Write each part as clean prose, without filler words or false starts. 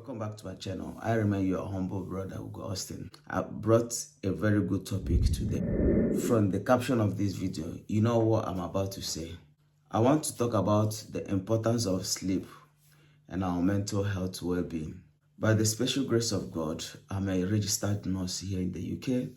Welcome back to my channel. I remain your humble brother, Ugo Austin. I brought a very good topic today. From the caption of this video, you know what I'm about to say. I want to talk about the importance of sleep and our mental health well-being. By the special grace of God, I'm a registered nurse here in the UK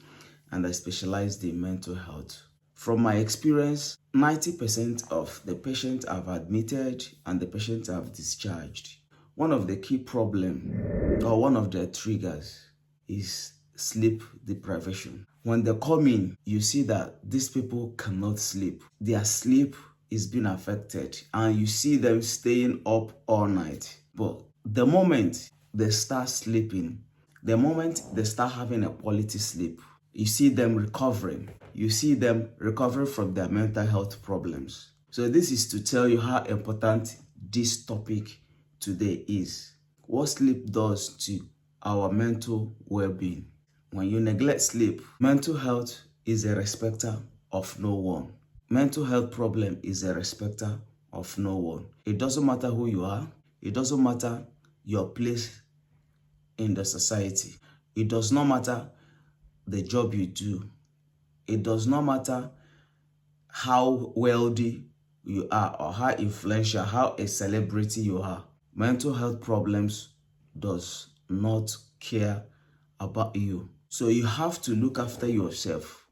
and I specialize in mental health. From my experience, 90% of the patients I've admitted and the patients I've discharged, one of the key problems or one of the triggers is sleep deprivation. When they come in, you see that these people cannot sleep. Their sleep is being affected and you see them staying up all night. But the moment they start sleeping, the moment they start having a quality sleep, you see them recovering. You see them recovering from their mental health problems. So this is to tell you how important this topic today is. What sleep does to our mental well-being. When you neglect sleep, mental health is a respecter of no one. Mental health problem is a respecter of no one. It doesn't matter who you are. It doesn't matter your place in the society. It does not matter the job you do. It does not matter how wealthy you are or how influential, how a celebrity you are. Mental health problems does not care about you. So you have to look after yourself.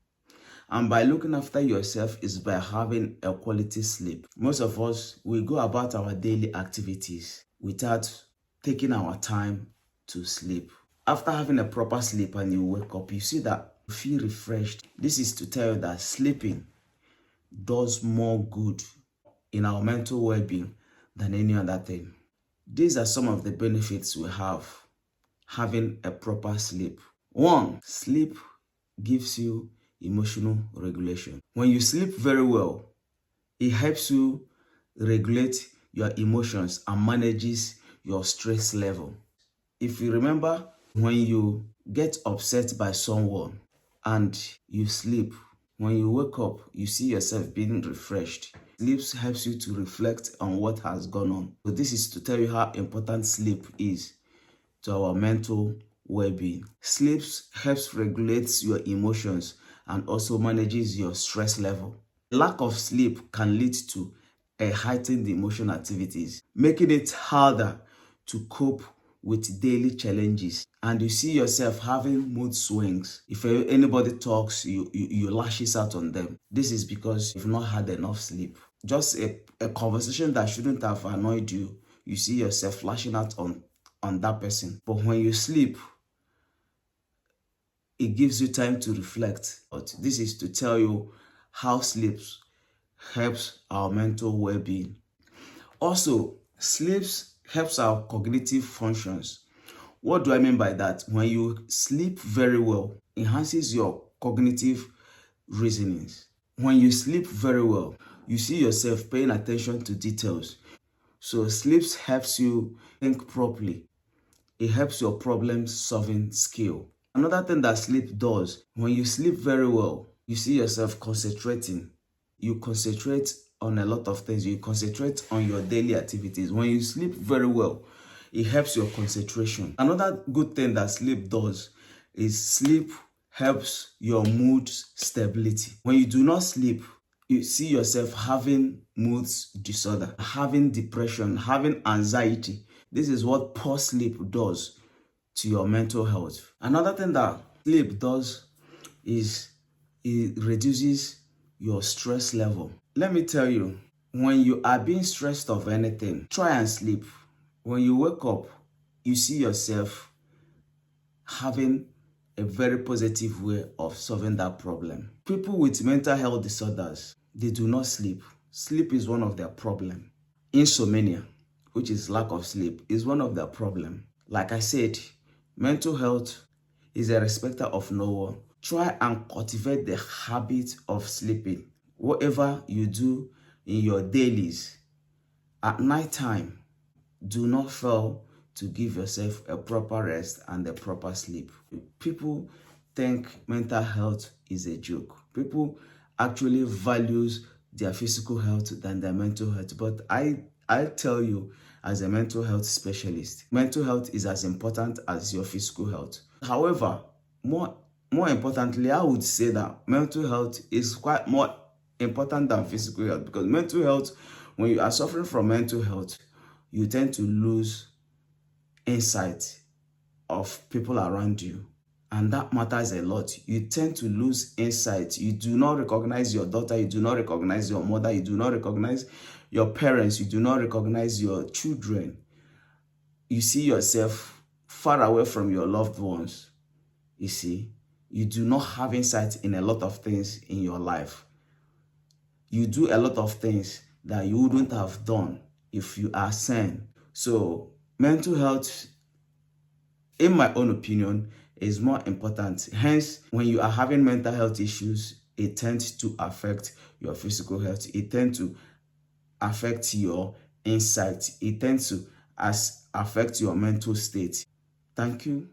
And by looking after yourself is by having a quality sleep. Most of us, we go about our daily activities without taking our time to sleep. After having a proper sleep and you wake up, you see that you feel refreshed. This is to tell you that sleeping does more good in our mental well-being than any other thing. These are some of the benefits we have having a proper sleep. 1, sleep gives you emotional regulation. When you sleep very well, it helps you regulate your emotions and manages your stress level. If you remember, when you get upset by someone and you sleep, when you wake up, you see yourself being refreshed. Sleep helps you to reflect on what has gone on. So this is to tell you how important sleep is to our mental well-being. Sleep helps regulate your emotions and also manages your stress level. Lack of sleep can lead to a heightened emotional activities, making it harder to cope with daily challenges, and you see yourself having mood swings. If anybody talks, you lashes out on them. This is because you've not had enough sleep. Just a conversation that shouldn't have annoyed you, you see yourself lashing out on that person. But when you sleep, it gives you time to reflect. But this is to tell you how sleep helps our mental well-being. Also, sleep helps our cognitive functions. What do I mean by that? When you sleep very well, it enhances your cognitive reasonings. When you sleep very well, you see yourself paying attention to details. So sleep helps you think properly. It helps your problem-solving skill. Another thing that sleep does, when you sleep very well, you see yourself concentrating. You concentrate on a lot of things. You concentrate on your daily activities. When you sleep very well, it helps your concentration. Another good thing that sleep does is sleep helps your mood stability. When you do not sleep, you see yourself having mood disorder, having depression, having anxiety. This is what poor sleep does to your mental health. Another thing that sleep does is it reduces your stress level. Let me tell you, when you are being stressed of anything, try and sleep. When you wake up, you see yourself having a very positive way of solving that problem. People with mental health disorders, they do not sleep. Sleep is one of their problems. Insomnia, which is lack of sleep, is one of their problems. Like I said, mental health is a respecter of no one. Try and cultivate the habit of sleeping. Whatever you do in your dailies, at night time, do not fail to give yourself a proper rest and a proper sleep. People think mental health is a joke. People actually values their physical health than their mental health. But I tell you as a mental health specialist. Mental health is as important as your physical health. However, more importantly, I would say that mental health is quite more important than physical health, because mental health, when you are suffering from mental health, you tend to lose insight of people around you, and that matters a lot. You tend to lose insight. You do not recognize your daughter, you do not recognize your mother, you do not recognize your parents, you do not recognize your children. You see yourself far away from your loved ones. You see, you do not have insight in a lot of things in your life. You do a lot of things that you wouldn't have done if you are sane. So mental health, in my own opinion, is more important. Hence, when you are having mental health issues, it tends to affect your physical health. It tends to affect your insight. It tends to affect your mental state. Thank you.